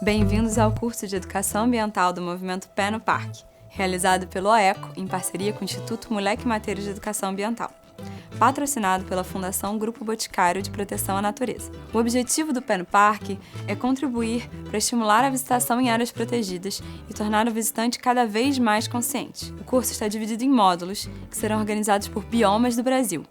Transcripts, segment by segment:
Bem-vindos ao curso de Educação Ambiental do Movimento Pé no Parque, realizado pelo OECO em parceria com o Instituto Moleque Mateiro de Educação Ambiental, patrocinado pela Fundação Grupo Boticário de Proteção à Natureza. O objetivo do Pé no Parque é contribuir para estimular a visitação em áreas protegidas e tornar o visitante cada vez mais consciente. O curso está dividido em módulos, que serão organizados por biomas do Brasil.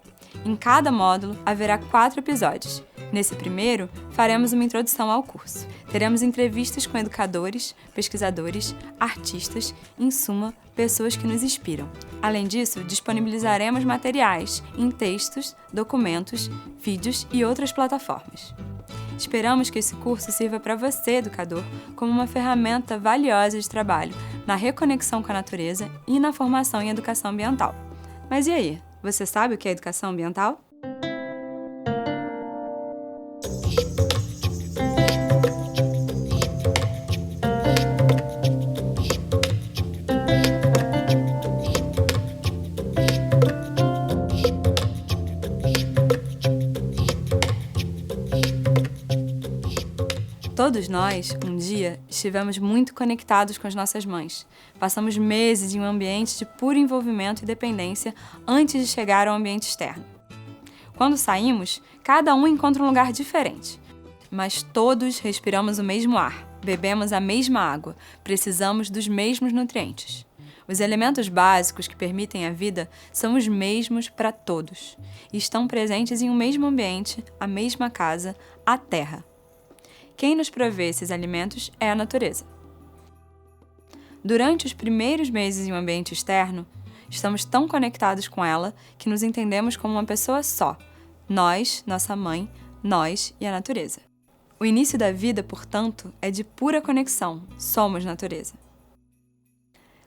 Em cada módulo haverá 4 episódios. Nesse primeiro, faremos uma introdução ao curso. Teremos entrevistas com educadores, pesquisadores, artistas, em suma, pessoas que nos inspiram. Além disso, disponibilizaremos materiais em textos, documentos, vídeos e outras plataformas. Esperamos que esse curso sirva para você, educador, como uma ferramenta valiosa de trabalho na reconexão com a natureza e na formação em educação ambiental. Mas e aí? Você sabe o que é educação ambiental? Todos nós, um dia, estivemos muito conectados com as nossas mães. Passamos meses em um ambiente de puro envolvimento e dependência antes de chegar ao ambiente externo. Quando saímos, cada um encontra um lugar diferente. Mas todos respiramos o mesmo ar, bebemos a mesma água, precisamos dos mesmos nutrientes. Os elementos básicos que permitem a vida são os mesmos para todos e estão presentes em um mesmo ambiente, a mesma casa, a Terra. Quem nos provê esses alimentos é a natureza. Durante os primeiros meses em um ambiente externo, estamos tão conectados com ela que nos entendemos como uma pessoa só. Nós, nossa mãe, nós e a natureza. O início da vida, portanto, é de pura conexão. Somos natureza.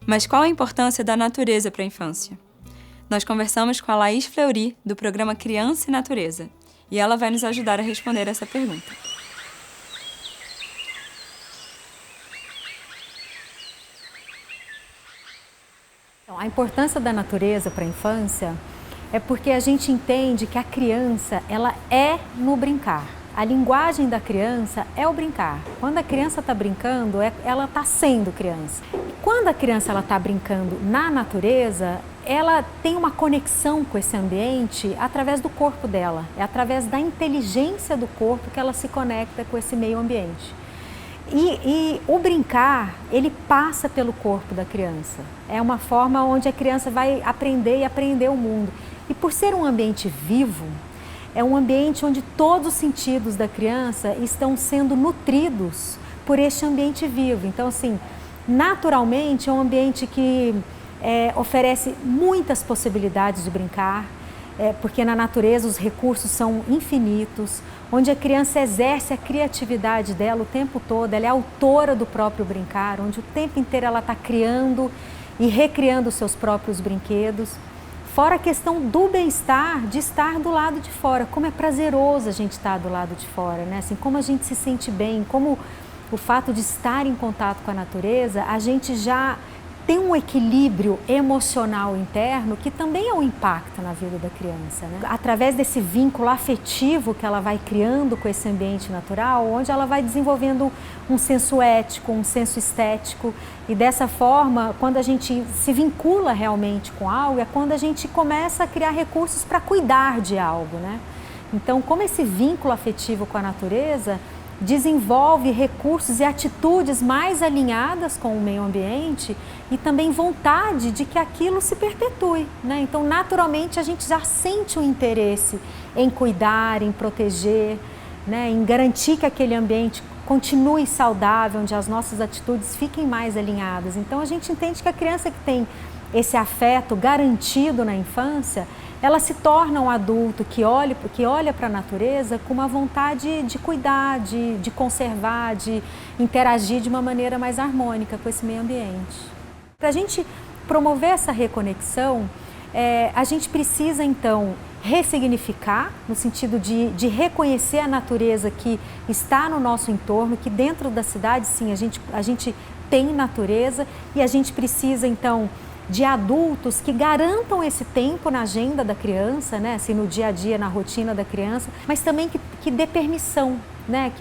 Mas qual a importância da natureza para a infância? Nós conversamos com a Laís Fleury, do programa Criança e Natureza, e ela vai nos ajudar a responder essa pergunta. A importância da natureza para a infância é porque a gente entende que a criança, ela é no brincar. A linguagem da criança é o brincar. Quando a criança está brincando, ela está sendo criança. E quando a criança está brincando na natureza, ela tem uma conexão com esse ambiente através do corpo dela. É através da inteligência do corpo que ela se conecta com esse meio ambiente. E o brincar, ele passa pelo corpo da criança. É uma forma onde a criança vai aprender e aprender o mundo. E por ser um ambiente vivo, é um ambiente onde todos os sentidos da criança estão sendo nutridos por este ambiente vivo. Então, assim, naturalmente é um ambiente que oferece muitas possibilidades de brincar, porque na natureza os recursos são infinitos, onde a criança exerce a criatividade dela o tempo todo, ela é autora do próprio brincar, onde o tempo inteiro ela está criando e recriando os seus próprios brinquedos. Fora a questão do bem-estar, de estar do lado de fora, como é prazeroso a gente estar do lado de fora, né? Assim, como a gente se sente bem, como o fato de estar em contato com a natureza, a gente já tem um equilíbrio emocional interno que também é um impacto na vida da criança, né? Através desse vínculo afetivo que ela vai criando com esse ambiente natural, onde ela vai desenvolvendo um senso ético, um senso estético, e dessa forma, quando a gente se vincula realmente com algo, é quando a gente começa a criar recursos para cuidar de algo, né? Então, como esse vínculo afetivo com a natureza desenvolve recursos e atitudes mais alinhadas com o meio ambiente e também vontade de que aquilo se perpetue, né? Então, naturalmente, a gente já sente o interesse em cuidar, em proteger, né? Em garantir que aquele ambiente continue saudável, onde as nossas atitudes fiquem mais alinhadas. Então, a gente entende que a criança que tem esse afeto garantido na infância, ela se torna um adulto que olha para a natureza com uma vontade de cuidar, de conservar, de interagir de uma maneira mais harmônica com esse meio ambiente. Para a gente promover essa reconexão, a gente precisa então ressignificar, no sentido de reconhecer a natureza que está no nosso entorno, que dentro da cidade, sim, a gente tem natureza, e a gente precisa então de adultos que garantam esse tempo na agenda da criança, né, assim, no dia a dia, na rotina da criança, mas também que dê permissão, né,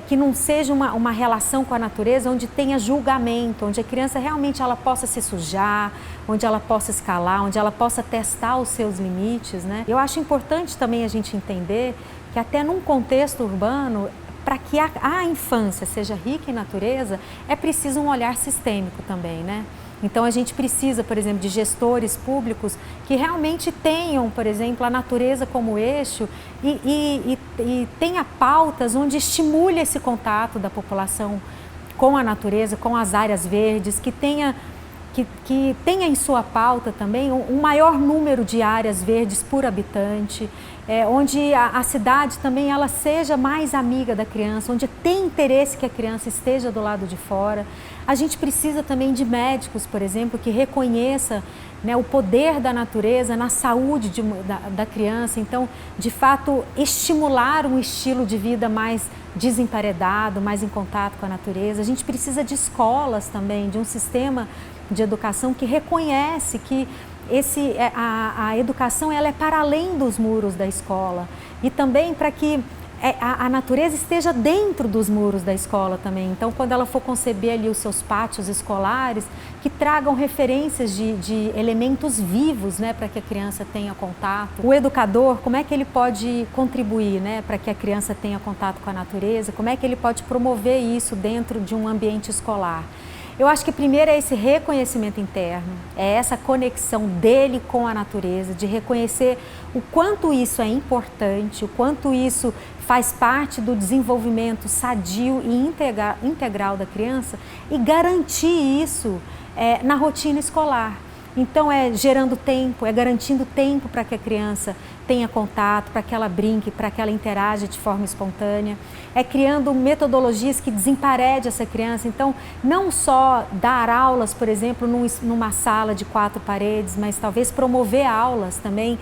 que não seja uma relação com a natureza onde tenha julgamento, onde a criança realmente ela possa se sujar, onde ela possa escalar, onde ela possa testar os seus limites, né. Eu acho importante também a gente entender que até num contexto urbano, para que a infância seja rica em natureza, é preciso um olhar sistêmico também, né? Então a gente precisa, por exemplo, de gestores públicos que realmente tenham, por exemplo, a natureza como eixo e tenha pautas onde estimule esse contato da população com a natureza, com as áreas verdes, que tenha em sua pauta também um maior número de áreas verdes por habitante, onde a cidade também ela seja mais amiga da criança, onde tem interesse que a criança esteja do lado de fora. A gente precisa também de médicos, por exemplo, que reconheça, né, o poder da natureza na saúde da criança. Então, de fato, estimular um estilo de vida mais desemparedado, mais em contato com a natureza. A gente precisa de escolas também, de um sistema de educação que reconhece que a educação ela é para além dos muros da escola e também para que a natureza esteja dentro dos muros da escola também. Então, quando ela for conceber ali os seus pátios escolares, que tragam referências de elementos vivos, né, para que a criança tenha contato. O educador, como é que ele pode contribuir, né, para que a criança tenha contato com a natureza? Como é que ele pode promover isso dentro de um ambiente escolar? Eu acho que primeiro é esse reconhecimento interno, é essa conexão dele com a natureza, de reconhecer o quanto isso é importante, o quanto isso faz parte do desenvolvimento sadio e integral da criança e garantir isso na rotina escolar. Então é gerando tempo, é garantindo tempo para que a criança tenha contato, para que ela brinque, para que ela interaja de forma espontânea. É criando metodologias que desemparede essa criança. Então, não só dar aulas, por exemplo, numa sala de 4 paredes, mas talvez promover aulas também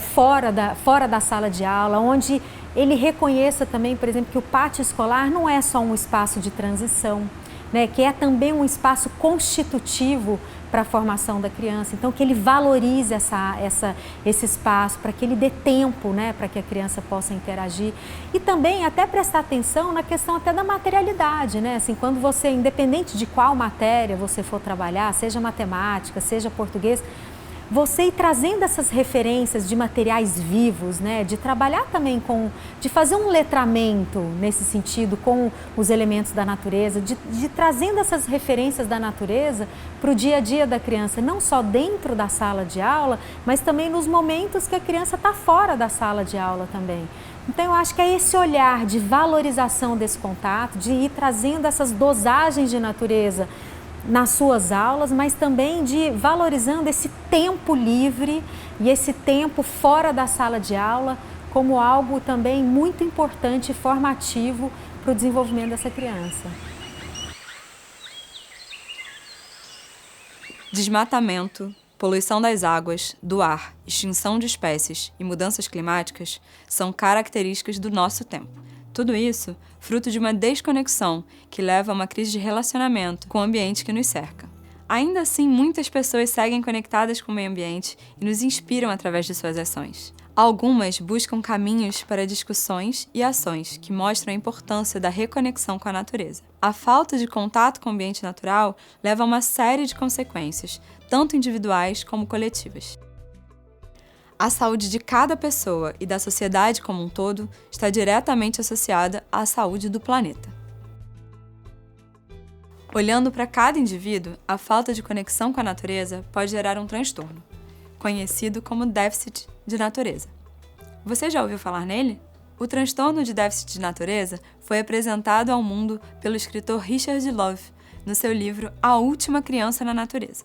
fora da sala de aula, onde ele reconheça também, por exemplo, que o pátio escolar não é só um espaço de transição, né, que é também um espaço constitutivo para a formação da criança. Então, que ele valorize esse espaço, para que ele dê tempo, né, para que a criança possa interagir. E também até prestar atenção na questão até da materialidade, né? Assim, quando você, independente de qual matéria você for trabalhar, seja matemática, seja português, você ir trazendo essas referências de materiais vivos, né? De trabalhar também de fazer um letramento nesse sentido com os elementos da natureza, de trazendo essas referências da natureza para o dia a dia da criança, não só dentro da sala de aula, mas também nos momentos que a criança está fora da sala de aula também. Então eu acho que é esse olhar de valorização desse contato, de ir trazendo essas dosagens de natureza nas suas aulas, mas também de valorizando esse tempo livre e esse tempo fora da sala de aula como algo também muito importante e formativo para o desenvolvimento dessa criança. Desmatamento, poluição das águas, do ar, extinção de espécies e mudanças climáticas são características do nosso tempo. Tudo isso fruto de uma desconexão que leva a uma crise de relacionamento com o ambiente que nos cerca. Ainda assim, muitas pessoas seguem conectadas com o meio ambiente e nos inspiram através de suas ações. Algumas buscam caminhos para discussões e ações que mostram a importância da reconexão com a natureza. A falta de contato com o ambiente natural leva a uma série de consequências, tanto individuais como coletivas. A saúde de cada pessoa e da sociedade como um todo está diretamente associada à saúde do planeta. Olhando para cada indivíduo, a falta de conexão com a natureza pode gerar um transtorno, conhecido como déficit de natureza. Você já ouviu falar nele? O transtorno de déficit de natureza foi apresentado ao mundo pelo escritor Richard Louv no seu livro A Última Criança na Natureza.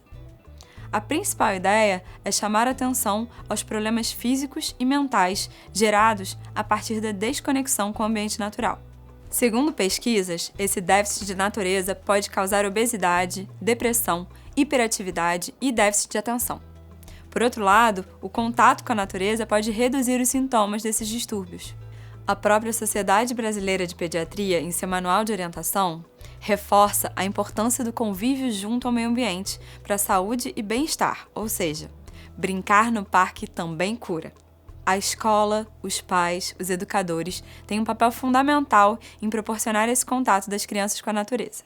A principal ideia é chamar atenção aos problemas físicos e mentais gerados a partir da desconexão com o ambiente natural. Segundo pesquisas, esse déficit de natureza pode causar obesidade, depressão, hiperatividade e déficit de atenção. Por outro lado, o contato com a natureza pode reduzir os sintomas desses distúrbios. A própria Sociedade Brasileira de Pediatria, em seu manual de orientação, Reforça a importância do convívio junto ao meio ambiente para a saúde e bem-estar, ou seja, brincar no parque também cura. A escola, os pais, os educadores têm um papel fundamental em proporcionar esse contato das crianças com a natureza.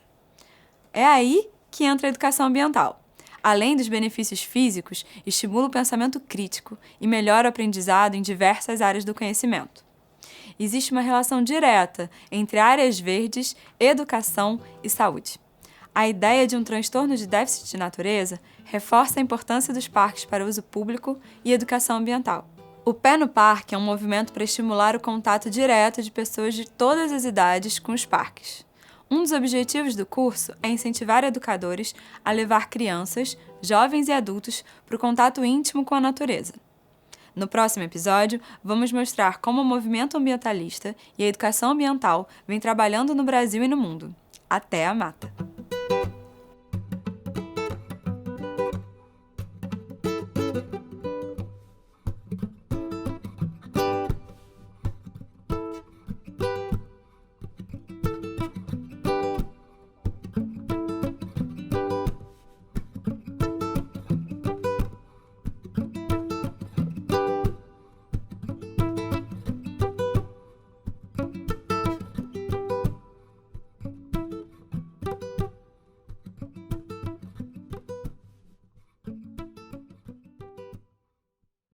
É aí que entra a educação ambiental. Além dos benefícios físicos, estimula o pensamento crítico e melhora o aprendizado em diversas áreas do conhecimento. Existe uma relação direta entre áreas verdes, educação e saúde. A ideia de um transtorno de déficit de natureza reforça a importância dos parques para uso público e educação ambiental. O Pé no Parque é um movimento para estimular o contato direto de pessoas de todas as idades com os parques. Um dos objetivos do curso é incentivar educadores a levar crianças, jovens e adultos para o contato íntimo com a natureza. No próximo episódio, vamos mostrar como o movimento ambientalista e a educação ambiental vêm trabalhando no Brasil e no mundo. Até a mata!